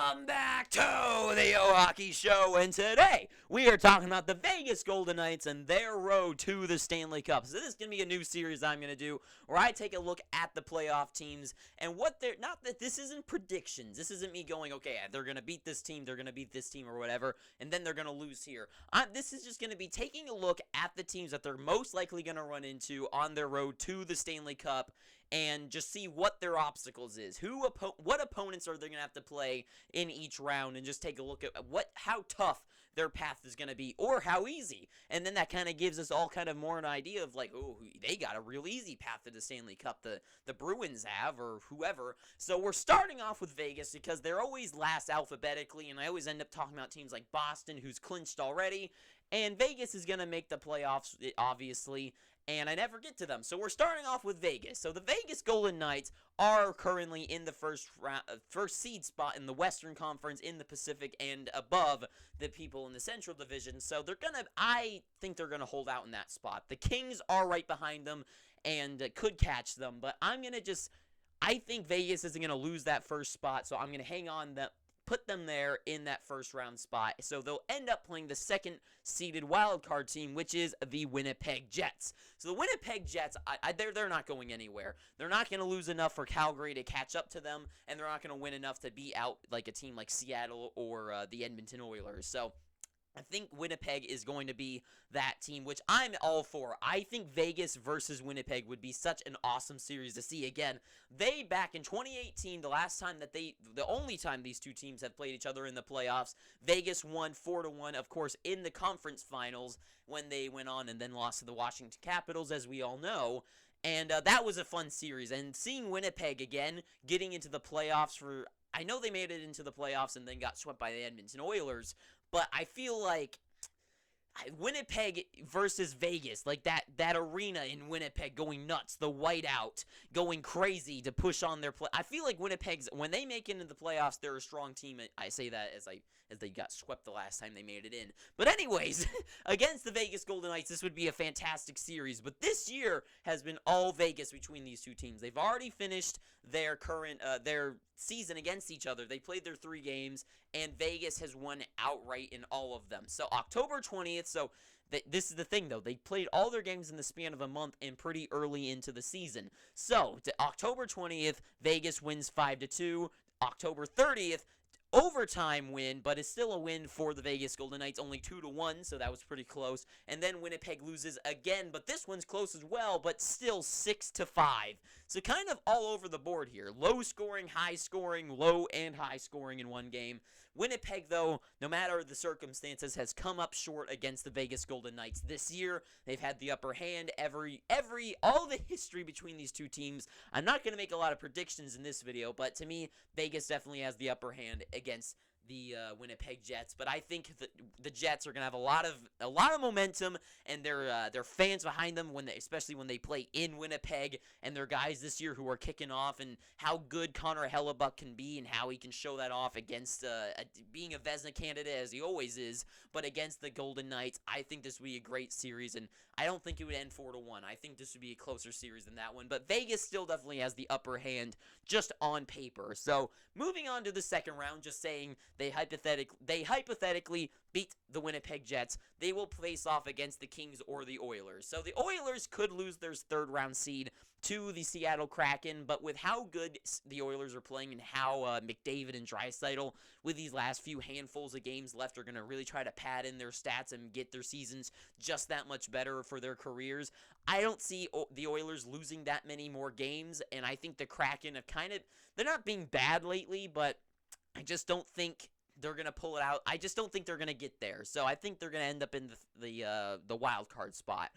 Welcome back to the Hockey Show, and today we are talking about the Vegas Golden Knights and their road to the Stanley Cup. So this is going to be a new series I'm going to do where I take a look at the playoff teams and what they're, not that this isn't predictions. This isn't me going, okay, they're going to beat this team, they're going to beat this team or whatever, and then they're going to lose here. This is just going to be taking a look at the teams that they're most likely going to run into on their road to the Stanley Cup and just see what their obstacles is. What opponents are they going to have to play in each round, and just take a look at how tough their path is going to be or how easy. And then that kind of gives us all kind of more an idea of like, oh, they got a real easy path to the Stanley Cup, the Bruins have, or whoever. So we're starting off with Vegas because they're always last alphabetically, and I always end up talking about teams like Boston, who's clinched already, and Vegas is going to make the playoffs, obviously, and I never get to them. So we're starting off with Vegas. So the Vegas Golden Knights are currently in the first seed spot in the Western Conference, in the Pacific, and above the people in the Central Division. So I think they're gonna hold out in that spot. The Kings are right behind them and could catch them, but I think Vegas isn't gonna lose that first spot, so I'm gonna hang on them. Put them there in that first round spot. So they'll end up playing the second seeded wildcard team, which is the Winnipeg Jets. So the Winnipeg Jets, they're not going anywhere. They're not going to lose enough for Calgary to catch up to them, and they're not going to win enough to beat out like a team like Seattle or the Edmonton Oilers. So I think Winnipeg is going to be that team, which I'm all for. I think Vegas versus Winnipeg would be such an awesome series to see again. Back in 2018, the only time these two teams have played each other in the playoffs, Vegas won 4-1, of course, in the conference finals when they went on and then lost to the Washington Capitals, as we all know. And that was a fun series. And seeing Winnipeg again getting into the playoffs I know they made it into the playoffs and then got swept by the Edmonton Oilers, but I feel like Winnipeg versus Vegas, like that arena in Winnipeg going nuts, the whiteout going crazy to push on their play. I feel like Winnipeg's, when they make it into the playoffs, they're a strong team. I say that as they got swept the last time they made it in. But anyways, against the Vegas Golden Knights, this would be a fantastic series. But this year has been all Vegas between these two teams. They've already finished their their season against each other. They played their 3 games, and Vegas has won outright in all of them. So October 20th, this is the thing, though. They played all their games in the span of a month and pretty early into the season. So, October 20th, Vegas wins 5-2. October 30th, overtime win, but it's still a win for the Vegas Golden Knights, only 2-1, so that was pretty close. And then Winnipeg loses again, but this one's close as well, but still 6-5. So kind of all over the board here. Low scoring, high scoring, low and high scoring in one game. Winnipeg, though, no matter the circumstances, has come up short against the Vegas Golden Knights this year. They've had the upper hand all the history between these two teams. I'm not going to make a lot of predictions in this video, but to me, Vegas definitely has the upper hand against the Winnipeg Jets, but I think the Jets are gonna have a lot of momentum, and their fans behind them especially when they play in Winnipeg, and their guys this year who are kicking off, and how good Connor Hellebuck can be, and how he can show that off against being a Vezina candidate as he always is, but against the Golden Knights. I think this would be a great series, and I don't think it would end 4-1. I think this would be a closer series than that one, but Vegas still definitely has the upper hand just on paper. So moving on to the second round, just saying they hypothetically beat the Winnipeg Jets. They will face off against the Kings or the Oilers. So the Oilers could lose their third round seed to the Seattle Kraken, but with how good the Oilers are playing and how McDavid and Draisaitl, with these last few handfuls of games left, are going to really try to pad in their stats and get their seasons just that much better for their careers, I don't see the Oilers losing that many more games, and I think the Kraken they're not being bad lately, but I just don't think they're going to pull it out. I just don't think they're going to get there. So I think they're going to end up in the wild card spot.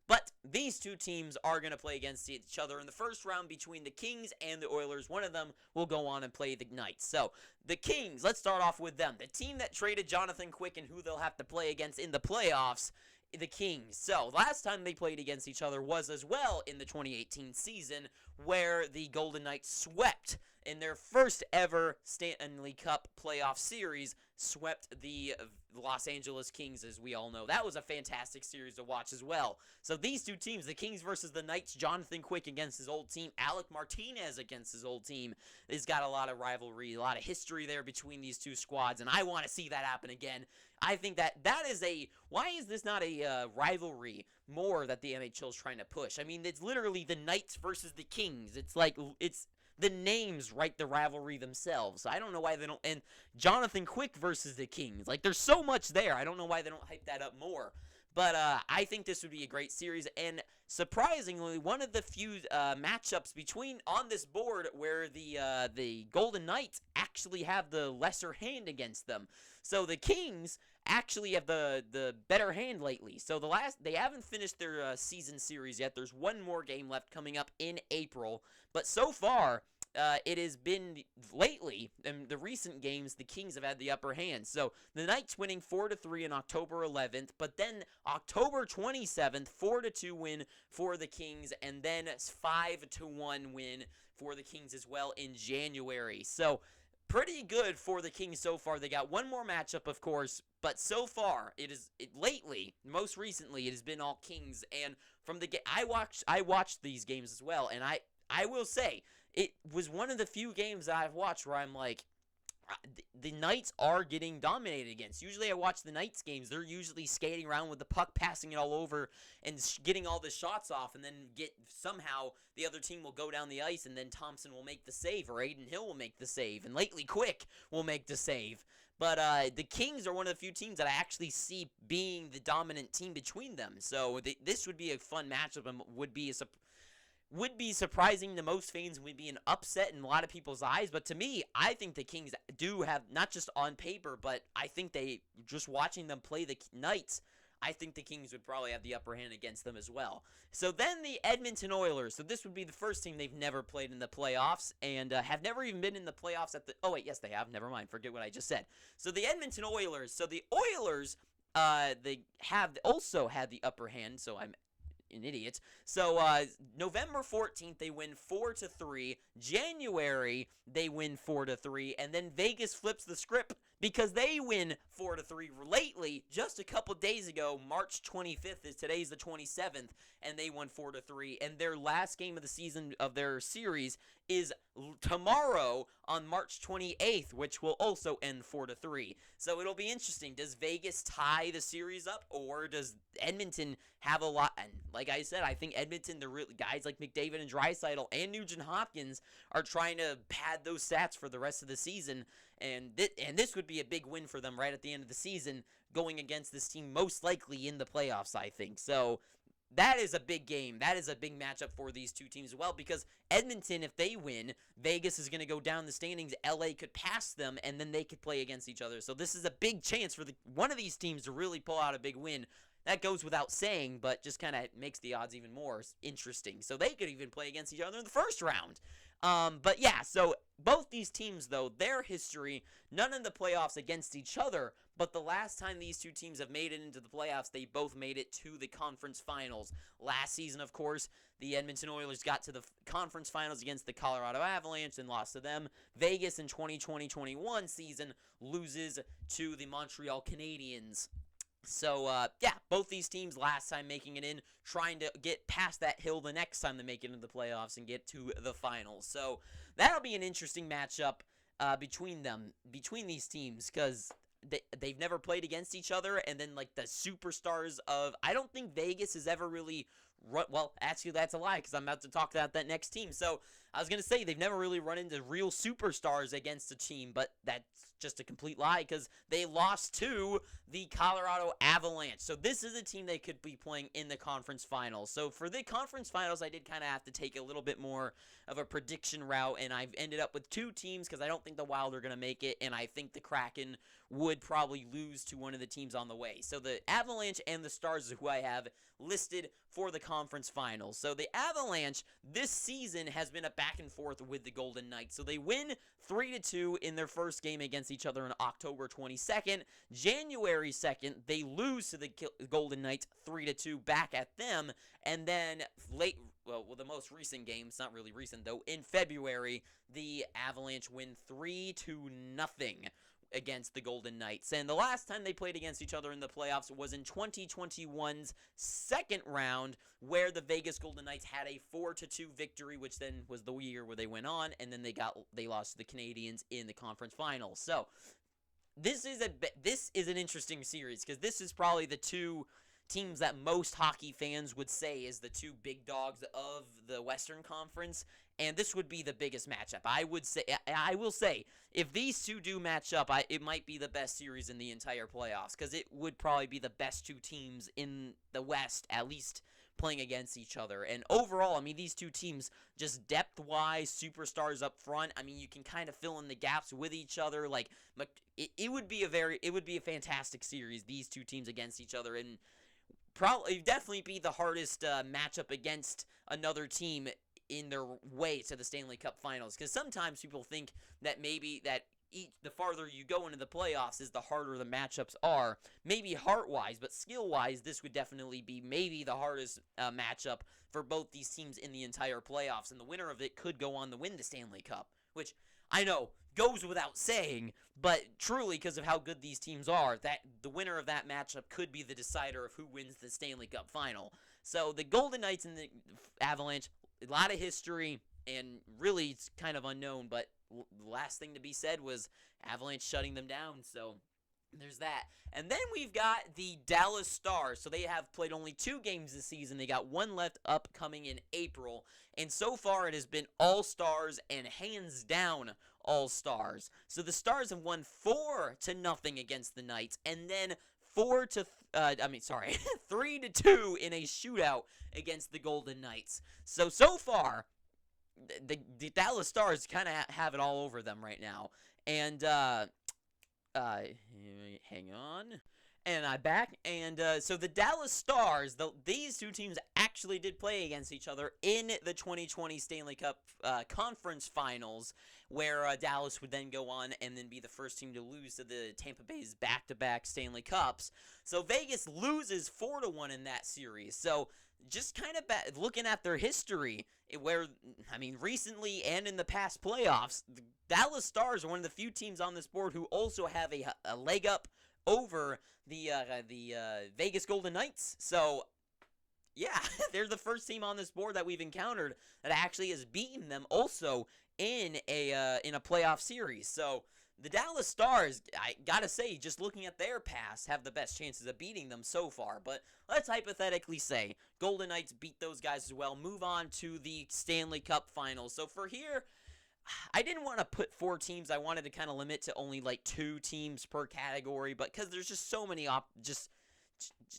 But these two teams are going to play against each other in the first round between the Kings and the Oilers. One of them will go on and play the Knights. So the Kings, let's start off with them. The team that traded Jonathan Quick and who they'll have to play against in the playoffs, the Kings. So last time they played against each other was as well in the 2018 season, where the Golden Knights swept in their first ever Stanley Cup playoff series, swept the Los Angeles Kings, as we all know. That was a fantastic series to watch as well. So these two teams, the Kings versus the Knights, Jonathan Quick against his old team, Alec Martinez against his old team, has got a lot of rivalry, a lot of history there between these two squads, and I want to see that happen again. I think that is why is this not a rivalry more that the NHL is trying to push? I mean, it's literally the Knights versus the Kings. It's like, it's the names write the rivalry themselves. I don't know why they don't. And Jonathan Quick versus the Kings. Like, there's so much there. I don't know why they don't hype that up more. But I think this would be a great series. And surprisingly, one of the few matchups on this board where the Golden Knights actually have the lesser hand against them. So the Kings actually have the better hand lately. So they haven't finished their season series yet. There's one more game left coming up in April. But so far, it has been lately, in the recent games, the Kings have had the upper hand. So the Knights winning 4-3 on October 11th, but then October 27th, 4-2 win for the Kings, and then 5-1 win for the Kings as well in January. So pretty good for the Kings so far. They got one more matchup, of course, but so far, most recently, it has been all Kings. And from the I watched these games as well, and I will say, it was one of the few games that I've watched where I'm like, the Knights are getting dominated against. Usually I watch the Knights games. They're usually skating around with the puck, passing it all over, and getting all the shots off, and then somehow the other team will go down the ice, and then Thompson will make the save, or Aiden Hill will make the save, and lately Quick will make the save. But the Kings are one of the few teams that I actually see being the dominant team between them. So this would be a fun matchup and would be surprising to most fans, would be an upset in a lot of people's eyes. But to me, I think the Kings do have, not just on paper, but I think just watching them play the Knights, I think the Kings would probably have the upper hand against them as well. So then the Edmonton Oilers. So this would be the first team they've never played in the playoffs, and have never even been in the playoffs oh wait, yes they have, never mind, forget what I just said. So the Edmonton Oilers. So the Oilers, they have also had the upper hand, so I'm an idiot. So November 14th they win 4-3. January they win 4-3, and then Vegas flips the script because they win 4-3 lately. Just a couple days ago, March 25th, today's the 27th, and they won 4-3. And their last game of the season of their series is tomorrow on March 28th, which will also end 4-3. So it'll be interesting. Does Vegas tie the series up, or does Edmonton have a lot? And like I said, I think Edmonton, the guys like McDavid and Draisaitl and Nugent Hopkins are trying to pad those stats for the rest of the season. And this would be a big win for them right at the end of the season, going against this team most likely in the playoffs, I think. So that is a big game. That is a big matchup for these two teams as well, because Edmonton, if they win, Vegas is going to go down the standings. LA could pass them, and then they could play against each other. So this is a big chance for one of these teams to really pull out a big win. That goes without saying, but just kind of makes the odds even more interesting. So they could even play against each other in the first round. But yeah, so both these teams, though, their history, none in the playoffs against each other, but the last time these two teams have made it into the playoffs, they both made it to the conference finals. Last season, of course, the Edmonton Oilers got to the conference finals against the Colorado Avalanche and lost to them. Vegas in 2020-21 season loses to the Montreal Canadiens. So, yeah, both these teams last time making it in, trying to get past that hill the next time they make it into the playoffs and get to the finals. So, that'll be an interesting matchup between these teams, because they've never played against each other, and then, like, the superstars of, I don't think Vegas has ever really well, actually, that's a lie, because I'm about to talk about that next team. So, I was going to say, they've never really run into real superstars against a team, but that's just a complete lie, because they lost to the Colorado Avalanche. So, this is a team they could be playing in the conference finals. So, for the conference finals, I did kind of have to take a little bit more of a prediction route, and I've ended up with two teams, because I don't think the Wild are going to make it, and I think the Kraken would probably lose to one of the teams on the way. So, the Avalanche and the Stars is who I have listed for the conference finals. So the Avalanche this season has been a back and forth with the Golden Knights. So they win 3-2 in their first game against each other on October 22nd. January 2nd, they lose to the Golden Knights 3-2 back at them. And then the most recent game, it's not really recent though, in February, the Avalanche win 3-0 against the Golden Knights. And the last time they played against each other in the playoffs was in 2021's second round, where the Vegas Golden Knights had a 4-2 victory, which then was the year where they went on, and then they lost to the Canadiens in the conference finals. So this is an interesting series, because this is probably the two teams that most hockey fans would say is the two big dogs of the Western Conference, and this would be the biggest matchup. I will say, if these two do match up, it might be the best series in the entire playoffs, because it would probably be the best two teams in the West, at least playing against each other. And overall, I mean, these two teams, just depth-wise, superstars up front, I mean, you can kind of fill in the gaps with each other. Like, it would be a fantastic series, these two teams against each other, and probably definitely be the hardest matchup against another team in their way to the Stanley Cup Finals. Because sometimes people think that maybe the farther you go into the playoffs is the harder the matchups are. Maybe heart-wise, but skill-wise, this would definitely be maybe the hardest matchup for both these teams in the entire playoffs. And the winner of it could go on to win the Stanley Cup, which I know goes without saying, but truly, because of how good these teams are, that the winner of that matchup could be the decider of who wins the Stanley Cup Final. So the Golden Knights and the Avalanche, a lot of history, and really it's kind of unknown, but the last thing to be said was Avalanche shutting them down, so there's that. And then we've got the Dallas Stars. So they have played only 2 games this season. They got 1 left upcoming in April. And so far it has been all-stars and hands down all-stars. So the Stars have won 4-0 against the Knights, and then 3-2 in a shootout against the Golden Knights. So far, the Dallas Stars kind of have it all over them right now. And hang on. And I'm back. And so the Dallas Stars, these two teams actually did play against each other in the 2020 Stanley Cup Conference Finals, where Dallas would then go on and then be the first team to lose to the Tampa Bay's back-to-back Stanley Cups. So Vegas loses 4-1 in that series. So just kind of looking at their history, where, I mean, recently and in the past playoffs, the Dallas Stars are one of the few teams on this board who also have a leg up over the Vegas Golden Knights. So, yeah, they're the first team on this board that we've encountered that actually has beaten them also in a playoff series. So the Dallas Stars, I gotta say, just looking at their past, have the best chances of beating them so far. But let's hypothetically say Golden Knights beat those guys as well, move on to the Stanley Cup Finals. So for here, I didn't want to put 4 teams. I wanted to kind of limit to only like 2 teams per category, but because there's just so many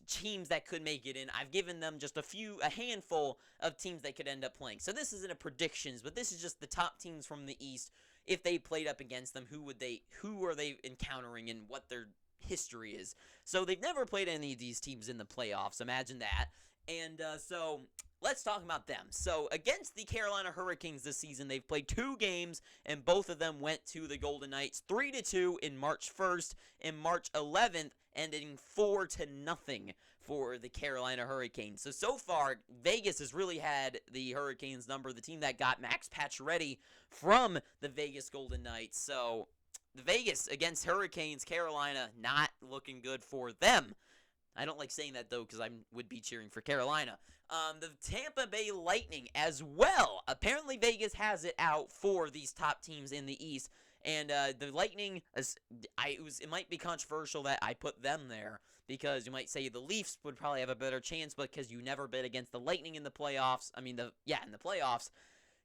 teams that could make it in, I've given them just a handful of teams that could end up playing. So this isn't a predictions, but this is just the top teams from the East. If they played up against them, who are they encountering and what their history is. So they've never played any of these teams in the playoffs. Imagine that. And so let's talk about them. So against the Carolina Hurricanes this season, they've played 2 games, and both of them went to the Golden Knights 3-2 in March 1st and March 11th, ending 4-0 for the Carolina Hurricanes. So far, Vegas has really had the Hurricanes number, the team that got Max Pacioretty from the Vegas Golden Knights. So the Vegas against Hurricanes, Carolina, not looking good for them. I don't like saying that, though, because I would be cheering for Carolina. The Tampa Bay Lightning as well. Apparently, Vegas has it out for these top teams in the East. And the Lightning, it might be controversial that I put them there, because you might say the Leafs would probably have a better chance, but because you never bet against the Lightning in the playoffs. In the playoffs,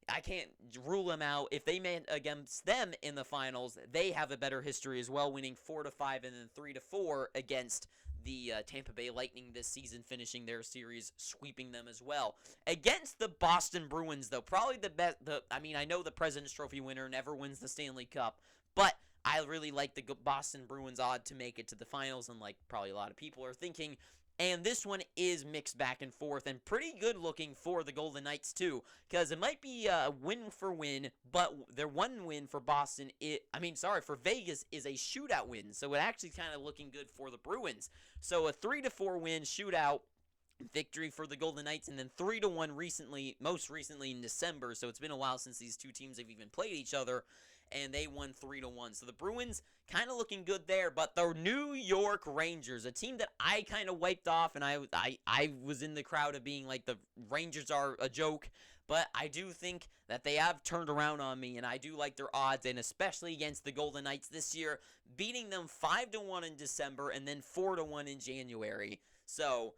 I can't rule them out. If they met against them in the finals, they have a better history as well, winning 4-5 and then 3-4 against the Tampa Bay Lightning this season, finishing their series, sweeping them as well. Against the Boston Bruins, though, probably the best. I know the President's Trophy winner never wins the Stanley Cup, but I really like the Boston Bruins odd to make it to the finals, and like probably a lot of people are thinking. And this one is mixed back and forth and pretty good looking for the Golden Knights too, because it might be a win for win, but their one win for for Vegas is a shootout win. So it actually kind of looking good for the Bruins. So a 3-4 win shootout victory for the Golden Knights, and then 3-1 recently, most recently in December. So it's been a while since these two teams have even played each other, and they won 3-1. So the Bruins kind of looking good there, but the New York Rangers, a team that I kind of wiped off, and I was in the crowd of being like the Rangers are a joke. But I do think that they have turned around on me, and I do like their odds, and especially against the Golden Knights this year, beating them 5-1 in December and then 4-1 in January. So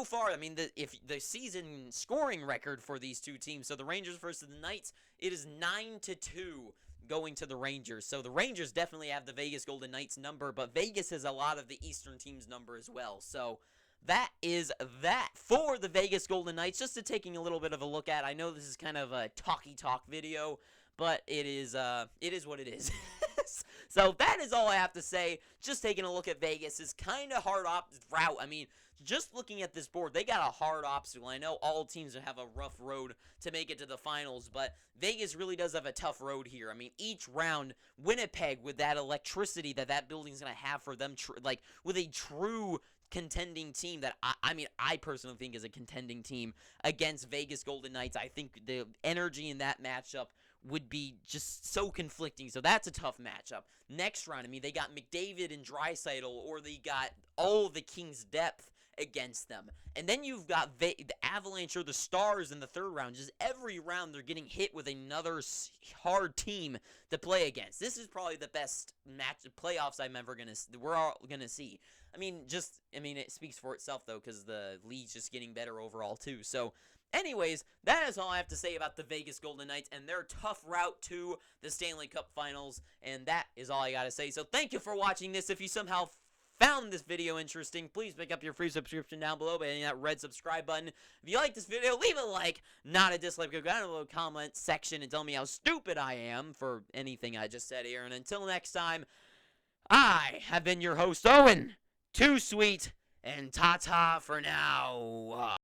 far, I mean, if the season scoring record for these two teams, so the Rangers versus the Knights, it is 9-2 going to the Rangers. So the Rangers definitely have the Vegas Golden Knights number, but Vegas has a lot of the Eastern teams' number as well. So that is that for the Vegas Golden Knights. Just to taking a little bit of a look at. I know this is kind of a talky talk video, but it is what it is. So that is all I have to say. Just taking a look at Vegas is kind of hard route. I mean, just looking at this board, they got a hard obstacle. I know all teams have a rough road to make it to the finals, but Vegas really does have a tough road here. I mean, each round, Winnipeg, with that electricity that building's going to have for them, like with a true contending team that I personally think is a contending team against Vegas Golden Knights. I think the energy in that matchup would be just so conflicting. So that's a tough matchup. Next round, I mean, they got McDavid and Draisaitl, or they got all the Kings' depth against them. And then you've got the Avalanche or the Stars in the third round. Just every round they're getting hit with another hard team to play against. This is probably the best playoffs we're all gonna see. I mean, it speaks for itself, though, because the league's just getting better overall, too. So, anyways, that is all I have to say about the Vegas Golden Knights and their tough route to the Stanley Cup Finals. And that is all I got to say. So, thank you for watching this. If you somehow found this video interesting, please pick up your free subscription down below by hitting that red subscribe button. If you like this video, leave a like, not a dislike. Go down in the comment section and tell me how stupid I am for anything I just said here. And until next time, I have been your host, Owen. Too sweet, and ta-ta for now.